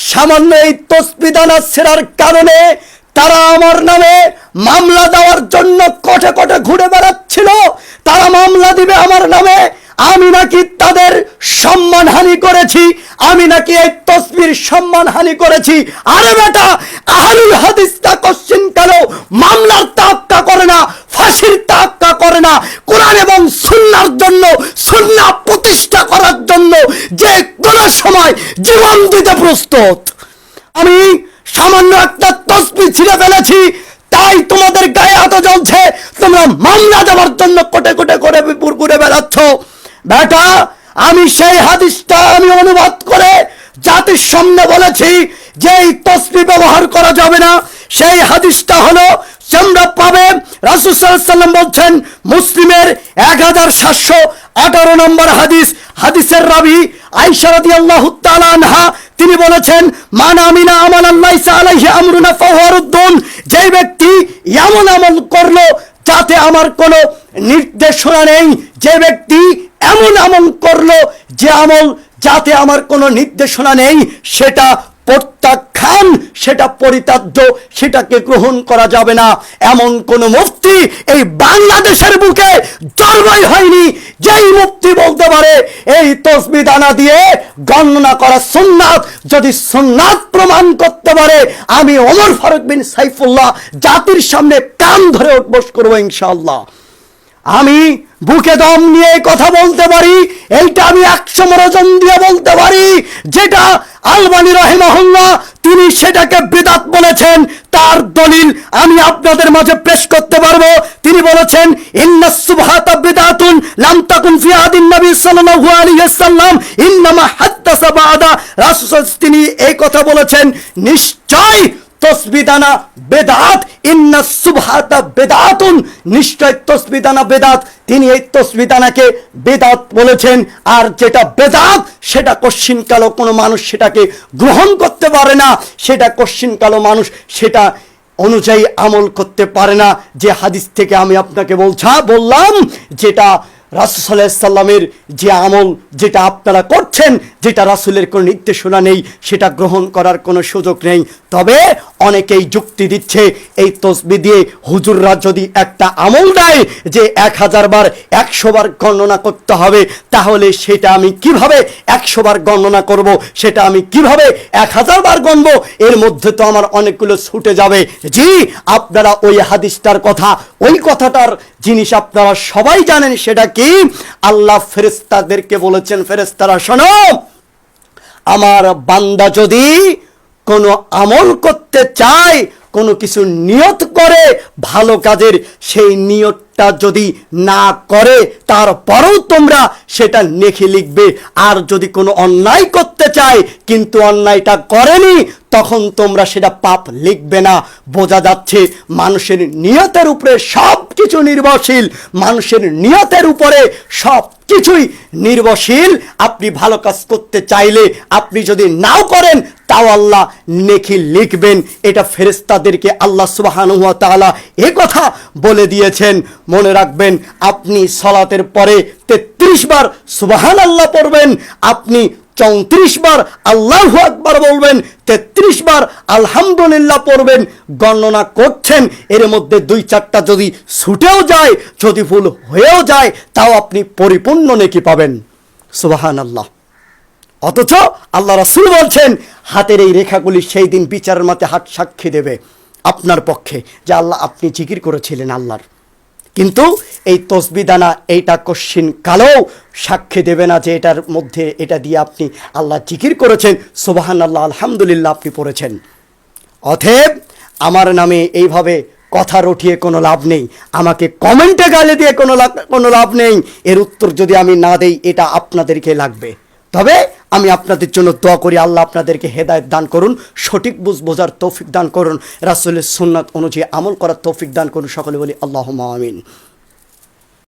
সামান্য এই তসবিহ দানা ছেঁড়ার কারণে তারা আমার নামে মামলা দেওয়ার জন্য কোটে কোটে ঘুরে বেড়াচ্ছিল। তারা মামলা দিবে আমার নামে, আমি নাকি তাদের সম্মানহানি করেছি, আমি নাকি এই তসবির সম্মানহানি করেছি। আরে বেটা, আহলুল হাদিসটা কোশ্চেন কেন মামলার তাক্কা করে না, ফাঁসির তাক্কা করে না? কোরআন এবং সুন্নাহর জন্য, সুন্নাহ প্রতিষ্ঠা করার জন্য যে কোনো সময় জীবন দিতে প্রস্তুত। আমি সামান্য একটা তসবিহ ছিঁড়ে ফেলেছি, তাই তোমাদের গায়ে হাত জ্বলছে, তোমরা মামলা দেওয়ার জন্য কোটে কোটে করে ঘুরে বেড়াচ্ছ। বেটা, আমি সেই হাদিসটা আমি অনুবাদ করে জাতির সামনে বলেছি যে এই তসবিহ ব্যবহার করা যাবে না। সেই হাদিসটা হলো, তোমরা পাবে, রাসূল সাল্লাল্লাহু আলাইহি ওয়াসাল্লাম বলছেন, মুসলিমের 1718 নম্বর হাদিস। হাদিসের রাবি আয়েশা রাদিয়াল্লাহু তাআলা আনহা, তিনি বলেছেন, মান আমিনা আমালান লাইসা আলাইহি আমরুনা ফাহুয়া রুদ্দুন। যে ব্যক্তি এমন আমল করলো যাতে আমার কোনো নির্দেশনা নেই, যে ব্যক্তি এমন আমল করলো যে আমল যাতে আমার কোনো নির্দেশনা নেই, সেটা প্রত্যাখ্যান, সেটা পরিত্যাজ্য, সেটাকে গ্রহণ করা যাবে না। এমন কোন মুফতি এই বাংলাদেশের বুকে জন্মই হয়নি যেই মুফতি বলতে পারে এই তসবিহ দানা দিয়ে গণনা করা সুন্নাত। যদি সুন্নাত প্রমাণ করতে পারে, আমি ওমর ফারুক বিন সাইফুল্লাহ জাতির সামনে কান ধরে উঠবস করবো ইনশাআল্লাহ। আমি বুকে দম নিয়ে কথা বলতে পারি, এইটা আমি 100 মনোজন দিয়ে বলতে পারি। যেটা আলবানী রাহিমাহুল্লাহ তিনি সেটাকে বিদআত বলেছেন, তার দলিল আমি আপনাদের মাঝে পেশ করতে পারবো। তিনি বলেছেন, ইন্নাস সুবহাতা বিদআতুন লাম তাকুন ফি আদিন নবী সাল্লাল্লাহু আলাইহি ওয়াসাল্লাম ইন্নামা হাদাসা বাদা। রাসূল তিনি এই কথা বলেছেন, নিশ্চয় তসবিহ দানা বেদাত, ইন্নাস সুবহাতা বেদাতুন, নিশ্চয় তসবিহ দানা বেদাত। তিনি এই তসবিহ দানাকে বেদাত বলেছেন। আর যেটা বেদাত সেটা কশ্চিনকালও কোনো মানুষ সেটাকে গ্রহণ করতে পারে না, সেটা কশ্চিনকালও মানুষ সেটা অনুযায়ী আমল করতে পারে না। যে হাদিস থেকে আমি আপনাকে বললাম, যেটা রাসূল সাল্লাল্লাহু আলাইহি ওয়াসাল্লামের যে আমল, যেটা আপনারা করছেন, যেটা রাসূলের কোনো নির্দেশনা নেই, সেটা গ্রহণ করার কোনো সুযোগ নেই। তবে অনেকেই যুক্তি দিচ্ছে, এই তসবিহ দিয়ে হুজুররা যদি একটা আমল দেয় যে 1000 বার 100 বার গণনা করতে হবে, তাহলে সেটা আমি কিভাবে 100 বার গণনা করব, সেটা আমি কিভাবে 1000 বার গণব? এর মধ্যে তো আমার অনেকগুলো ছুটে যাবে। জি, আপনারা ওই হাদিসটার কথা, ওই কথাটার জিনিস আপনারা সবাই জানেন। সেটা কি? আল্লাহ ফেরেশতাদেরকে বলেছেন, ফেরেশতারা শোনো, আমার বান্দা যদি কোনো আমল করতে চায়, কোনো কিছু নিয়ত করে ভালো কাজের, সেই নিয়তটা যদি না করে তারপরেও তোমরা সেটা নেকি লিখবে। আর যদি কোনো অন্যায় করতে চায় কিন্তু অন্যায়টা করেনি, তখন তোমরা সেটা পাপ লিখবে না। বোঝা যাচ্ছে মানুষের নিয়তের উপরে সব কিছু নির্ভরশীল, মানুষের নিয়তের উপরে সব কিছুই নির্ভরশীল। আপনি ভালো কাজ করতে চাইলে, আপনি যদি নাও করেন, তাও আল্লাহ নেকি লিখবেন। এটা ফেরেশতাদেরকে আল্লাহ সুবহানাহু ওয়া তাআলা এ কথা বলে দিয়েছেন। মনে রাখবেন, আপনি সালাতের পরে 33 বার সুবহানাল্লাহ পড়বেন, আপনি 34 বার আল্লাহু আকবার বলবেন, 33 বার আলহামদুলিল্লাহ পড়বেন। গণনা করছেন, এর মধ্যে 2-4টা যদি ছুটেও যায়, যদি ভুল হয়েও যায়, তাও আপনি পরিপূর্ণ নেকি পাবেন। সুবহানাল্লাহ। অথচ আল্লাহ রাসূল বলছেন, হাতের এই রেখাগুলি সেই দিন বিচারের মাঠে হাত সাক্ষী দেবে আপনার পক্ষে যে আল্লাহ আপনি জিকির করেছিলেন আল্লাহর। কিন্তু এই তসবিহ দানা এইটা কশ্চিন কালেও সাক্ষী দেবে না যে এটার মধ্যে এটা দিয়ে আপনি আল্লাহ জিকির করেছেন, সুবহানাল্লাহ আলহামদুলিল্লাহ আপনি পড়েছেন। অতএব আমার নামে এইভাবে কথা রটিয়ে কোনো লাভ নেই, আমাকে কমেন্টে গালি দিয়ে কোনো লাভ নেই। এর উত্তর যদি আমি না দেই, এটা আপনাদেরকে লাগবে। তবে আমি আপনাদের জন্য দোয়া করি, আল্লাহ আপনাদেরকে হেদায়েত দান করুন, সঠিক বোঝার তৌফিক দান করুন, রাসূলের সুন্নাত অনুযায়ী আমল করার তৌফিক দান করুন। সকলে বলি আল্লাহুম্মা আমিন।